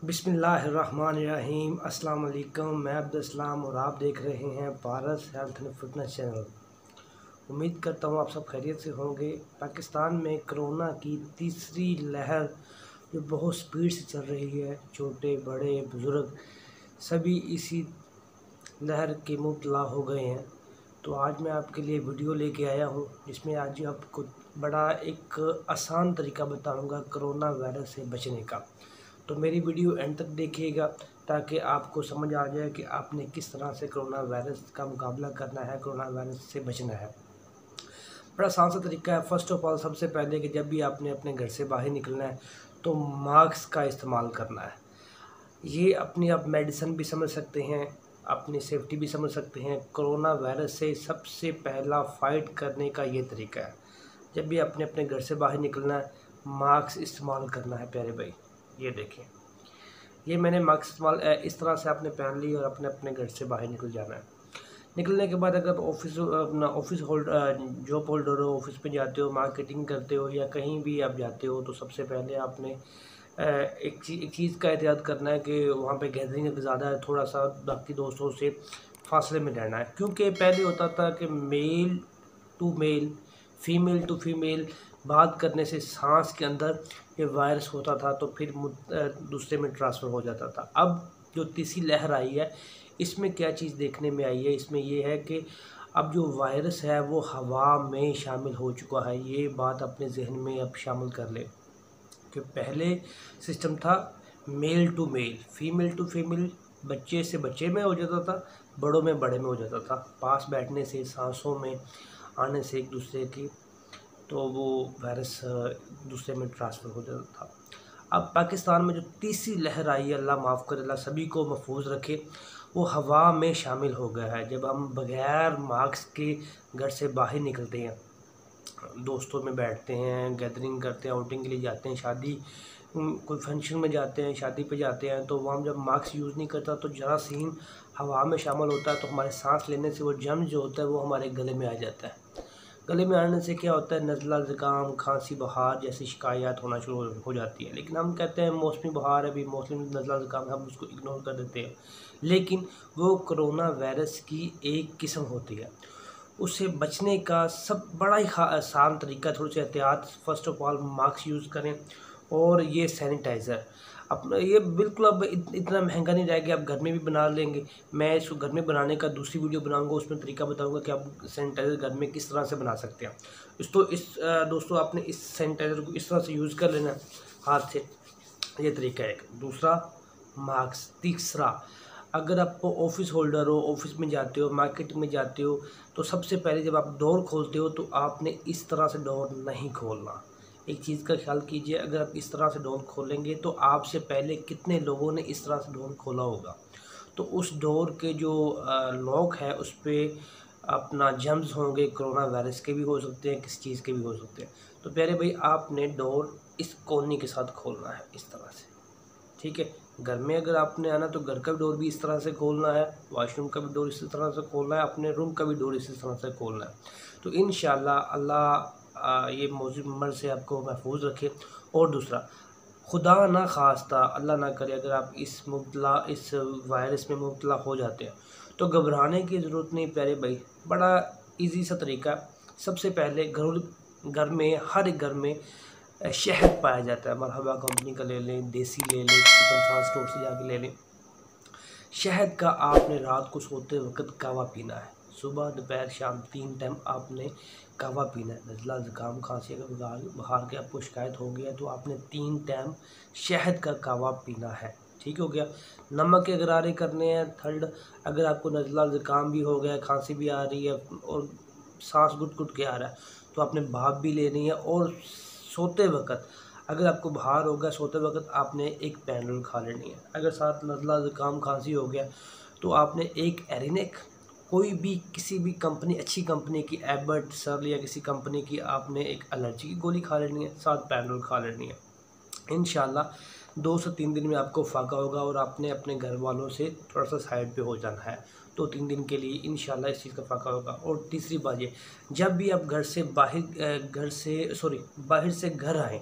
बिस्मिल्लाहिर्रहमानिर्रहीम। अस्सलाम वालेकुम। मैं अब्दुल और आप देख रहे हैं पारस हेल्थ एंड फिटनेस चैनल। उम्मीद करता हूँ आप सब खैरियत से होंगे। पाकिस्तान में कोरोना की तीसरी लहर जो बहुत स्पीड से चल रही है, छोटे बड़े बुज़ुर्ग सभी इसी लहर के मुब्तला हो गए हैं। तो आज मैं आपके लिए वीडियो लेके आया हूँ जिसमें आज आपको बड़ा एक आसान तरीका बताऊँगा कोरोना वायरस से बचने का। तो मेरी वीडियो एंड तक देखिएगा ताकि आपको समझ आ जाए कि आपने किस तरह से कोरोना वायरस का मुकाबला करना है, कोरोना वायरस से बचना है। बड़ा आसान सा तरीका है। फ़र्स्ट ऑफ ऑल सबसे पहले कि जब भी आपने अपने घर से बाहर निकलना है तो मास्क का इस्तेमाल करना है। ये अपनी आप मेडिसिन भी समझ सकते हैं, अपनी सेफ्टी भी समझ सकते हैं। कोरोना वायरस से सबसे पहला फ़ाइट करने का ये तरीका है। जब भी आपने अपने घर से बाहर निकलना है मास्क इस्तेमाल करना है प्यारे भाई। ये देखें, ये मैंने मास्क इस्तेमाल इस तरह से आपने पहन ली और अपने अपने घर से बाहर निकल जाना है। निकलने के बाद अगर अपना ऑफिस जॉब होल्डर हो, ऑफिस पे जाते हो, मार्केटिंग करते हो या कहीं भी आप जाते हो तो सबसे पहले आपने एक चीज़ का एहतियात करना है कि वहाँ पे गैदरिंग अगर ज़्यादा है थोड़ा सा बाकी दोस्तों से फासले में रहना है। क्योंकि पहले होता था कि male to male, female to female बात करने से सांस के अंदर ये वायरस होता था तो फिर दूसरे में ट्रांसफ़र हो जाता था। अब जो तीसरी लहर आई है इसमें क्या चीज़ देखने में आई है, इसमें ये है कि अब जो वायरस है वो हवा में शामिल हो चुका है। ये बात अपने जहन में अब शामिल कर ले कि पहले सिस्टम था male to male, female to female, बच्चे से बच्चे में हो जाता था, बड़ों में बड़े में हो जाता था। पास बैठने से, सांसों में आने से एक दूसरे की तो वो वायरस दूसरे में ट्रांसफ़र हो जाता था। अब पाकिस्तान में जो तीसरी लहर आई है, अल्लाह माफ़ करे, अल्लाह सभी को महफूज रखे, वो हवा में शामिल हो गया है। जब हम बग़ैर मास्क के घर से बाहर निकलते हैं, दोस्तों में बैठते हैं, गैदरिंग करते हैं, आउटिंग के लिए जाते हैं, शादी कोई फंक्शन में जाते हैं, शादी पे जाते हैं, तो वहाँ जब मास्क यूज़ नहीं करता तो जरासीम हवा में शामिल होता है तो हमारे सांस लेने से वो जर्म जो होता है वो हमारे गले में आ जाता है। गले में आने से क्या होता है, नज़ला, ज़ुकाम, खांसी, बुखार जैसी शिकायत होना शुरू हो जाती है। लेकिन हम कहते हैं मौसमी बुखार है, अभी मौसमी नज़ला ज़ुकाम, हम उसको इग्नोर कर देते हैं। लेकिन वो कोरोना वायरस की एक किस्म होती है। उससे बचने का सब बड़ा ही आसान तरीका, थोड़ी सी एहतियात। First of all mask use करें और ये सैनिटाइज़र अपना, ये बिल्कुल अब इतना महंगा नहीं रह गया, आप घर में भी बना लेंगे। मैं इसको घर में बनाने का दूसरी वीडियो बनाऊंगा, उसमें तरीका बताऊंगा कि आप सैनिटाइज़र घर में किस तरह से बना सकते हैं। दोस्तों आपने इस सैनिटाइज़र को इस तरह से यूज़ कर लेना हाथ से, ये तरीका है। दूसरा मास्क। तीसरा, अगर आप ऑफिस होल्डर हो, ऑफिस में जाते हो, मार्केट में जाते हो, तो सबसे पहले जब आप डोर खोलते हो तो आपने इस तरह से डोर नहीं खोलना। एक चीज़ का ख्याल कीजिए, अगर आप इस तरह से डोर खोलेंगे तो आपसे पहले कितने लोगों ने इस तरह से डोर खोला होगा, तो उस डोर के जो लॉक है उस पर अपना जर्म्स होंगे, कोरोना वायरस के भी हो सकते हैं, किस चीज़ के भी हो सकते हैं। तो प्यारे भाई आपने डोर इस कोनी के साथ खोलना है इस तरह से, ठीक है। घर में अगर आपने आना तो घर का भी डोर भी इस तरह से खोलना है, वॉशरूम का भी डोर इसी तरह से खोलना है, अपने रूम का भी डोर इसी तरह से खोलना है। तो इंशाल्लाह अल्लाह ये मौजूद से आपको महफूज रखे। और दूसरा, खुदा ना खास्ता, अल्लाह ना करे, अगर आप इस वायरस में मुब्तला हो जाते हैं तो घबराने की ज़रूरत नहीं प्यारे भाई। बड़ा इजी सा तरीका। सबसे पहले घर में, हर एक घर में शहद पाया जाता है। मरहबा कंपनी का ले लें, देसी ले लें, किसी स्टोर से जाके ले लें। शहद का आपने रात को सोते वक्त कावा पीना है। सुबह, दोपहर, शाम 3 टाइम आपने कावा पीना है। नज़ला, ज़ुकाम, खांसी अगर बुखार की आपको शिकायत हो गई है तो आपने 3 टाइम शहद का कावा पीना है, ठीक हो गया। नमक के गरारे करने हैं। थर्ड, अगर आपको नज़ला ज़ुकाम भी हो गया, खांसी भी आ रही है और सांस घुट के आ रहा है तो आपने भाप भी लेनी है। और सोते वक्त अगर आपको बुखार हो गया, सोते वक्त आपने एक पैनल खा लेनी है। अगर साथ नज़ला ज़ुकाम खांसी हो गया तो आपने एक एरिनेक, कोई भी किसी भी कंपनी, अच्छी कंपनी की, एबर्ट, सर्ल या किसी कंपनी की, आपने एक एलर्जी की गोली खा लेनी है, साथ पैनल खा लेनी है। इंशाल्लाह 2 से 3 दिन में आपको फ़ायदा होगा और आपने अपने घर वालों से थोड़ा सा साइड पे हो जाना है। 2-3 दिन के लिए इंशाल्लाह इस चीज़ का फ़ायदा होगा। और तीसरी बात ये, जब भी आप बाहर से घर आएँ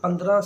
15